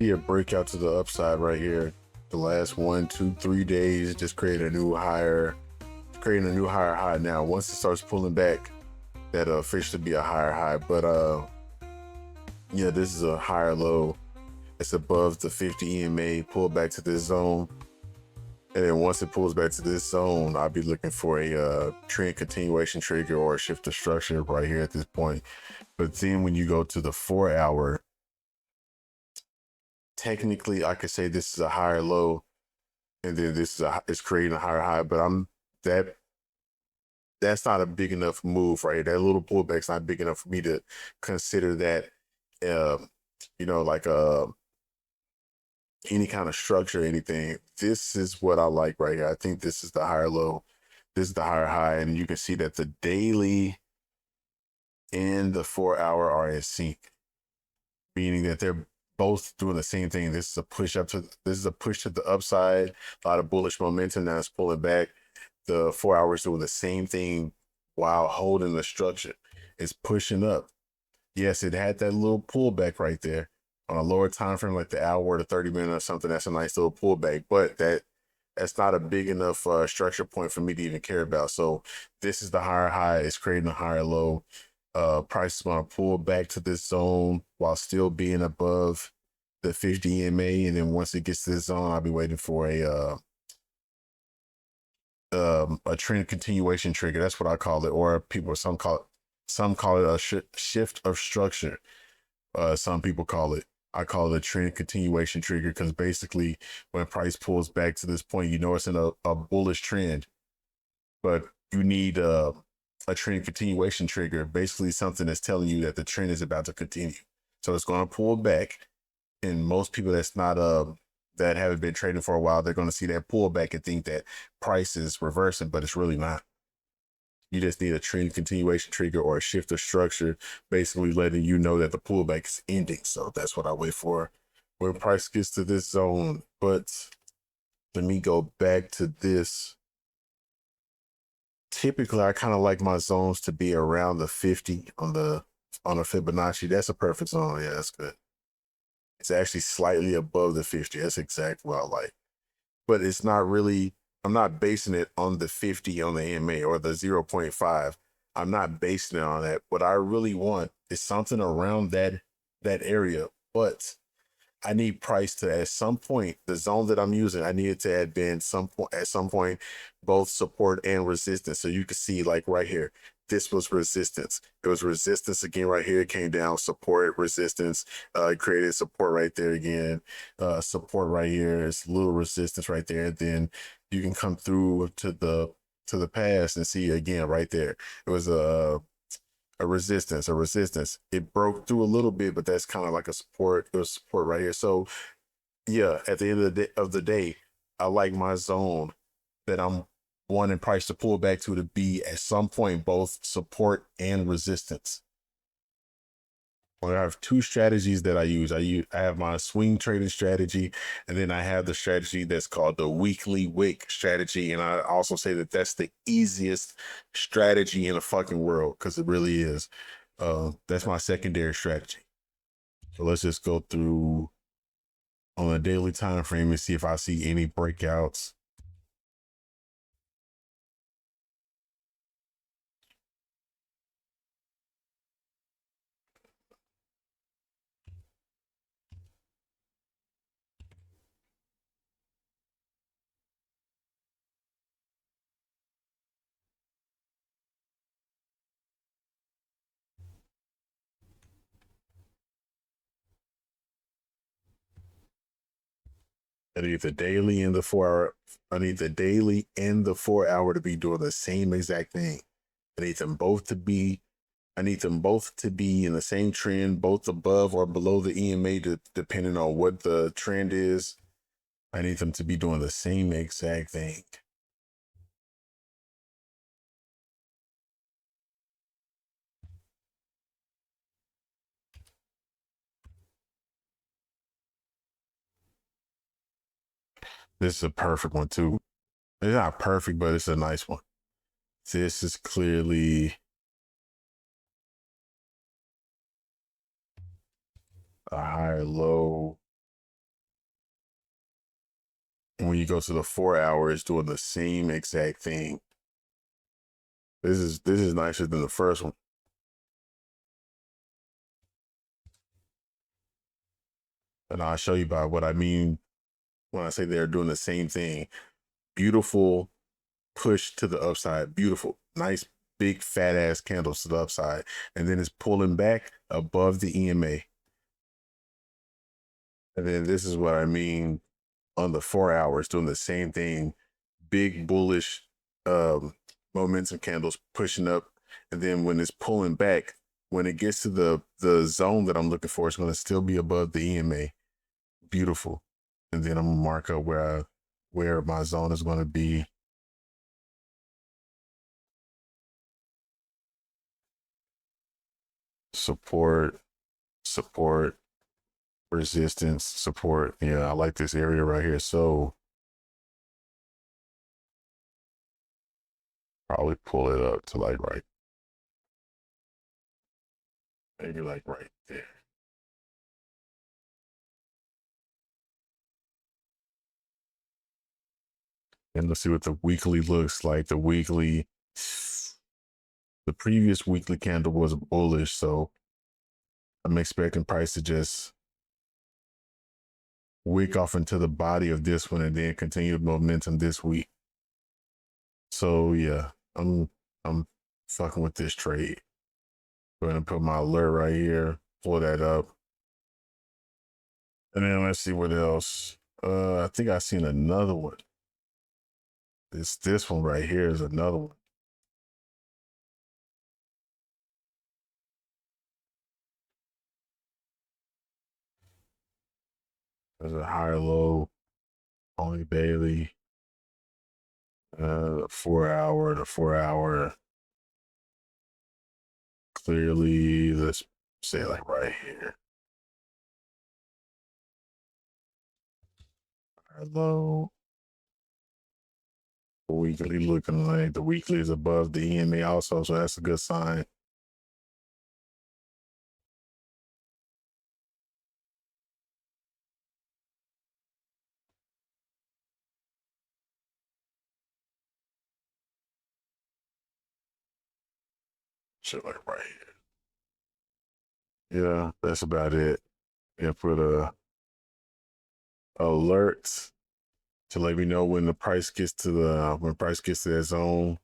See a breakout to the upside right here. The last 1, 2, 3 days just created a new higher, creating a new higher high. Now, once it starts pulling back, that'll officially be a higher high. But yeah, this is a higher low. It's above the 50 EMA. Pull back to this zone, and then once it pulls back to this zone, I'll be looking for a trend continuation trigger or a shift of structure right here at this point. But then when you go to the 4 hour, technically I could say this is a higher low, and then this is it's creating a higher high. But that that's not a big enough move right here. That little pullback's not big enough for me to consider that, uh, like any kind of structure or anything. This is what I like right here. I think this is the higher low. This is the higher high, and you can see that the daily and the 4 hour are in sync, meaning that they're both doing the same thing. This is a push to the upside, a lot of bullish momentum. Now it's pulling back. The 4 hours doing the same thing while holding the structure. It's pushing up. Yes, it had that little pullback right there on a lower time frame, like the hour or the 30 minute or something. That's a nice little pullback, but that's not a big enough structure point for me to even care about. So this is the higher high. It's creating a higher low. Price is going to pull back to this zone while still being above the 50 EMA, and then once it gets to this zone, I'll be waiting for a trend continuation trigger. That's what I call it, or some call it a shift of structure. Some people call it. I call it a trend continuation trigger, because basically when price pulls back to this point, it's in a bullish trend, but you need a trend continuation trigger, basically something that's telling you that the trend is about to continue. So it's going to pull back, and most people that haven't been trading for a while, they're going to see that pullback and think that price is reversing, but it's really not. You just need a trend continuation trigger or a shift of structure, basically letting you know that the pullback is ending. So that's what I wait for when price gets to this zone. But let me go back to this. Typically, I kind of like my zones to be around the 50 on a Fibonacci. That's a perfect zone. Yeah, that's good. It's actually slightly above the 50. That's exactly what I like. But it's not really, I'm not basing it on the 50 on the EMA or the 0.5. I'm not basing it on that. What I really want is something around that area. But I need price to, at some point, the zone that I'm using, I need it to have been at some point both support and resistance. So you can see, like right here, this was resistance. It was resistance again right here. It came down, support, resistance, created support right there again, support right here. It's a little resistance right there. Then you can come through to the past and see again right there. It was a resistance. It broke through a little bit, but that's kind of like a support. There's support right here. So yeah, at the end of the day, I like my zone that I'm wanting price to pull back to be at some point both support and resistance. Well, I have two strategies that I use. I have my swing trading strategy, and then I have the strategy that's called the weekly wick strategy. And I also say that that's the easiest strategy in the fucking world, because it really is. That's my secondary strategy. So let's just go through on a daily time frame and see if I see any breakouts. I need the daily and the 4 hour. I need the daily and the 4 hour to be doing the same exact thing. I need them both to be. I need them both to be in the same trend, both above or below the EMA, depending on what the trend is. I need them to be doing the same exact thing. This is a perfect one too. It's not perfect, but it's a nice one. This is clearly a higher low. And when you go to the 4 hour, it's doing the same exact thing. This is nicer than the first one. And I'll show you by what I mean when I say they're doing the same thing. Beautiful push to the upside. Beautiful, nice, big, fat ass candles to the upside. And then it's pulling back above the EMA. And then this is what I mean on the 4 hours, doing the same thing. Big bullish momentum candles pushing up. And then when it's pulling back, when it gets to the zone that I'm looking for, it's going to still be above the EMA. Beautiful. And then I'm gonna mark up where my zone is going to be. Support, support, resistance, support. Yeah, I like this area right here. So probably pull it up to like maybe like right there. And let's see what the weekly looks like. The previous weekly candle was bullish, so I'm expecting price to just wick off into the body of this one and then continue the momentum this week. So yeah, I'm fucking with this trade. Go ahead and put my alert right here, pull that up. And then let's see what else. I think I seen another one. This one right here is another one. There's a higher low, only daily. The 4 hour. Clearly, let's say like right here. Higher low. Weekly looking like the weekly is above the EMA also, so that's a good sign. Shit like right here. Yeah, that's about it. Yeah, put a alerts to let me know when the price gets to that zone.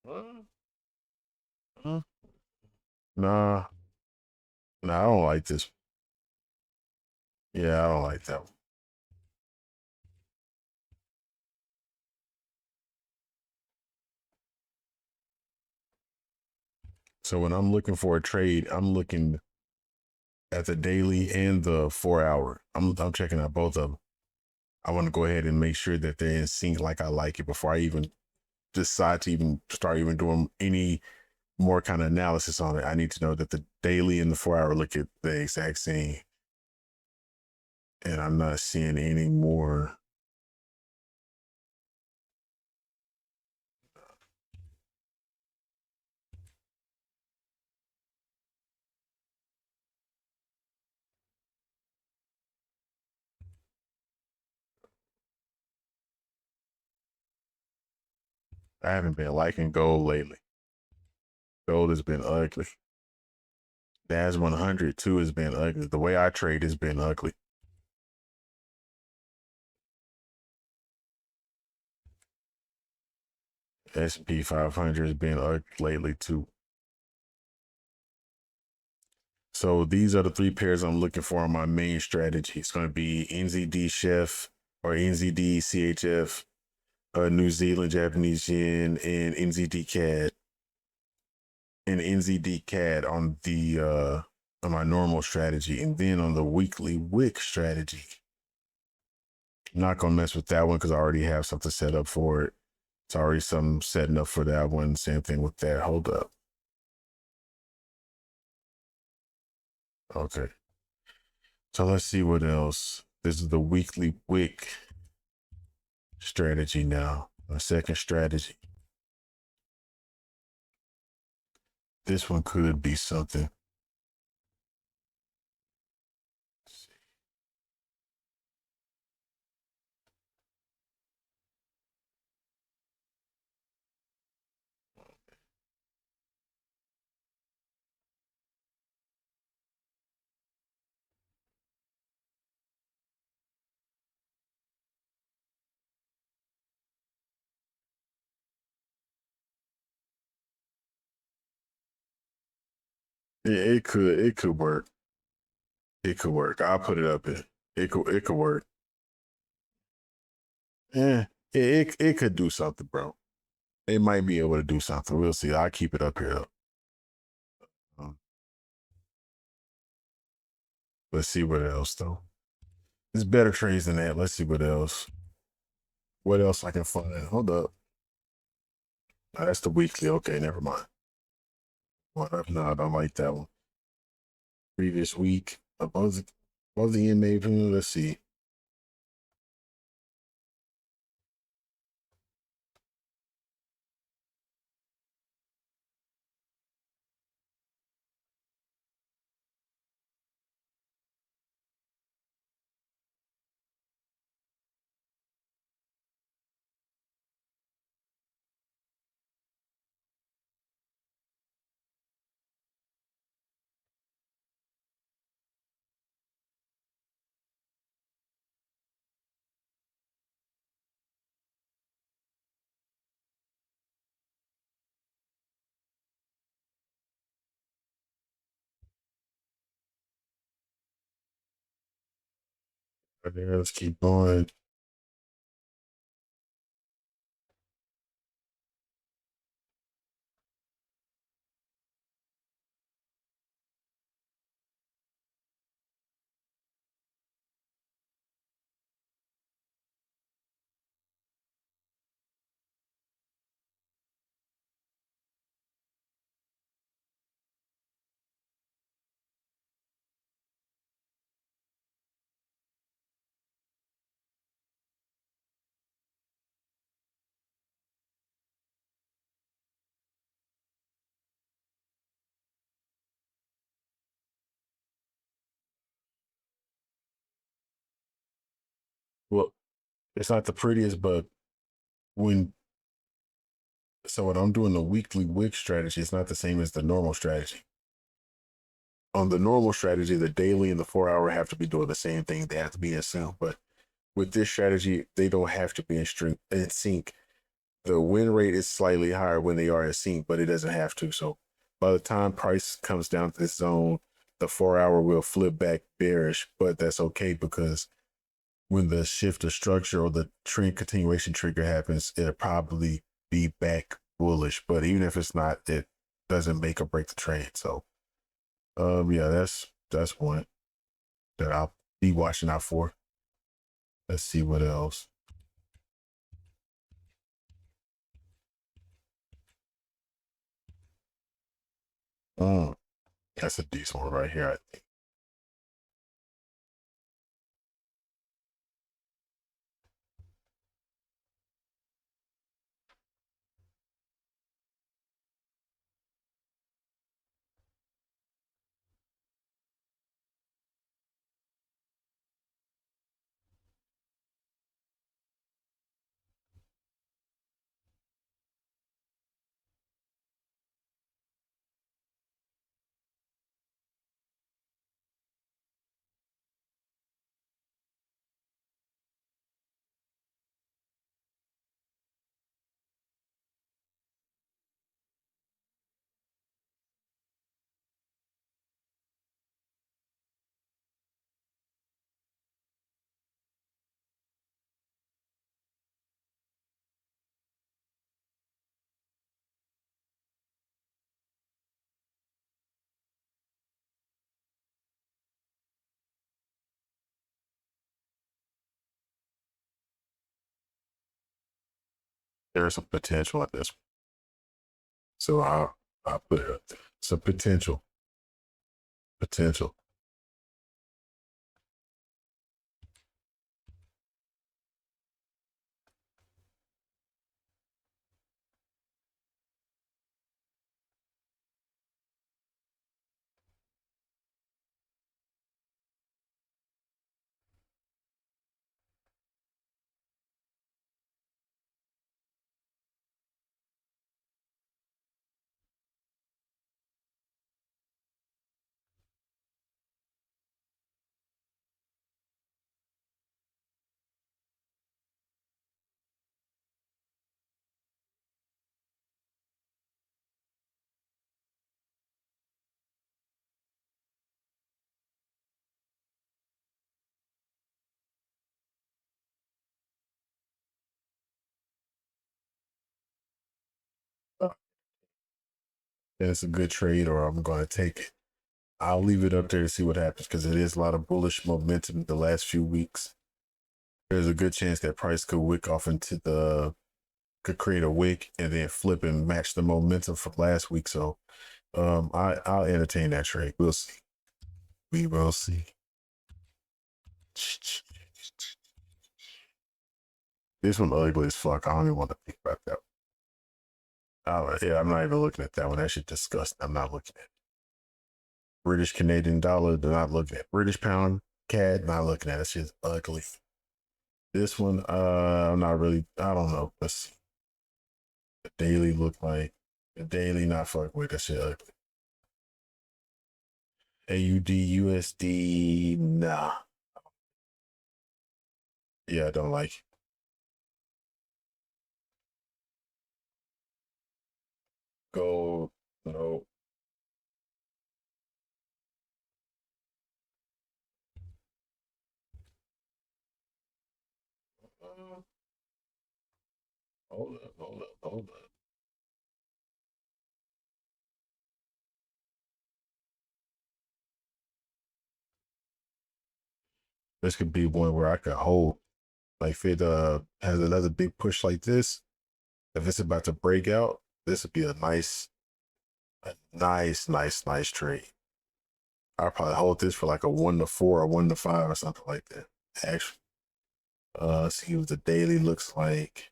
Uh, Nah, nah, I don't like this. Yeah, I don't like that one. So when I'm looking for a trade, I'm looking at the daily and the 4 hour. I'm checking out both of them. I want to go ahead and make sure that they're in sync like I like it before I even decide to even start even doing any more kind of analysis on it. I need to know that the daily and the 4 hour look at the exact same. And I'm not seeing any more. I haven't been liking gold lately. Gold has been ugly. NAS 100 too has been ugly. The way I trade has been ugly. S&P 500 has been ugly lately too. So these are the three pairs I'm looking for on my main strategy. It's going to be NZD Chef or NZD CHF, New Zealand Japanese Yen, and NZD CAD. And NZD CAD on the on my normal strategy, and then on the weekly wick strategy. I'm not gonna mess with that one because I already have something set up for it. It's already some setting up for that one. Same thing with that. Hold up. Okay. So let's see what else. This is the weekly wick strategy now. A second strategy. This one could be something. It could work. It could work. I'll put it up here. It could work. Yeah, it could do something, bro. It might be able to do something. We'll see. I'll keep it up here though. Let's see what else though. There's better trades than that. Let's see what else. What else I can find? Hold up. Oh, that's the weekly. Okay, never mind. What up? No, I don't like that one. Previous week. Above the end, maybe. Let's see. Okay, let's keep going. Well, it's not the prettiest, but when when I'm doing the weekly wick strategy, it's not the same as the normal strategy. On the normal strategy, the daily and the 4 hour have to be doing the same thing. They have to be in sync. But with this strategy, they don't have to be in sync. The win rate is slightly higher when they are in sync, but it doesn't have to. So by the time price comes down to this zone, the 4 hour will flip back bearish, but that's okay because when the shift of structure or the trend continuation trigger happens, it'll probably be back bullish. But even if it's not, it doesn't make or break the trade. So yeah, that's one that I'll be watching out for. Let's see what else. Mm, that's a decent one right here, I think. There's some potential at this. So I'll put it up there. Some potential. Potential. and it's a good trade, or I'm going to take it. I'll leave it up there to see what happens because it is a lot of bullish momentum the last few weeks. There's a good chance that price could wick off into could create a wick and then flip and match the momentum from last week. So I'll entertain that trade. We'll see. We will see. This one ugly as fuck. I don't even want to think about that. Yeah, I'm not even looking at that one. That shit disgusting. I'm not looking at it. British Canadian dollar. They're not looking at British pound CAD. Not looking at it. That shit's ugly. This one, I'm not really. I don't know. Let's see. The daily look like the daily. Not fuck with that shit ugly. AUD USD. Nah. Yeah, I don't like it. Gold. No. Hold up, hold up, hold up. This could be one where I could hold. Like if it has another big push like this, if it's about to break out, this would be a nice trade. I'll probably hold this for like a 1 to 4 or 1 to 5 or something like that. Actually, see what the daily looks like.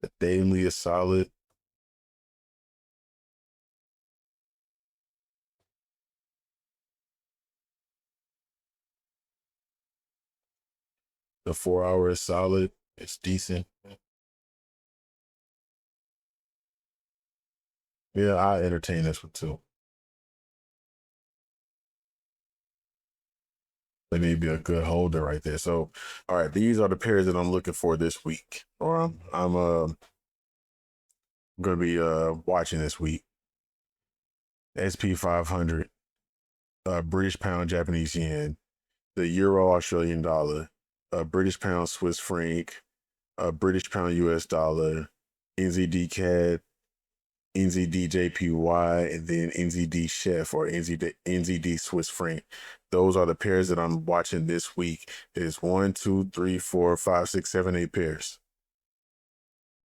The daily is solid. The 4 hour is solid. It's decent. Yeah, I entertain this one too. They may be a good holder right there. So, all right, these are the pairs that I'm looking for this week, or I'm gonna be watching this week. SP 500, British pound, Japanese yen, the euro, Australian dollar, British pound, Swiss franc, British pound, US dollar, NZD CAD, NZD JPY, and then NZD Chef or NZD Swiss franc. Those are the pairs that I'm watching this week. There's 1, 2, 3, 4, 5, 6, 7, 8 pairs.